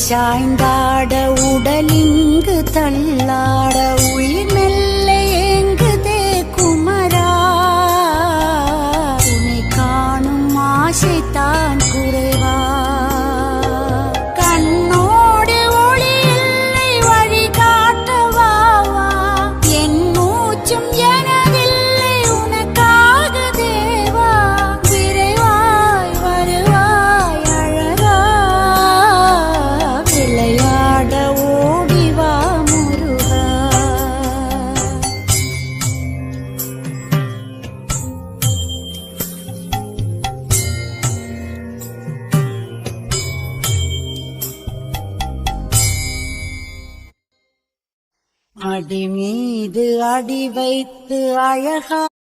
சாய்ந்தாட உடலிங்கு தள்ளாட உயிர் மெல்ல ஏங்குதே குமரா உன்னை காணும் ஆசைத்தான் குறைவா கண்ணோடு ஒளி இல்லை வழி காட்டவா என் மூச்சும் எனதில்லை உனக்காக தேவா விரைவாய் வருவாய் அழகா விளையாட ஓடிவா முருகா அடி மீது அடி வைத்து அழகா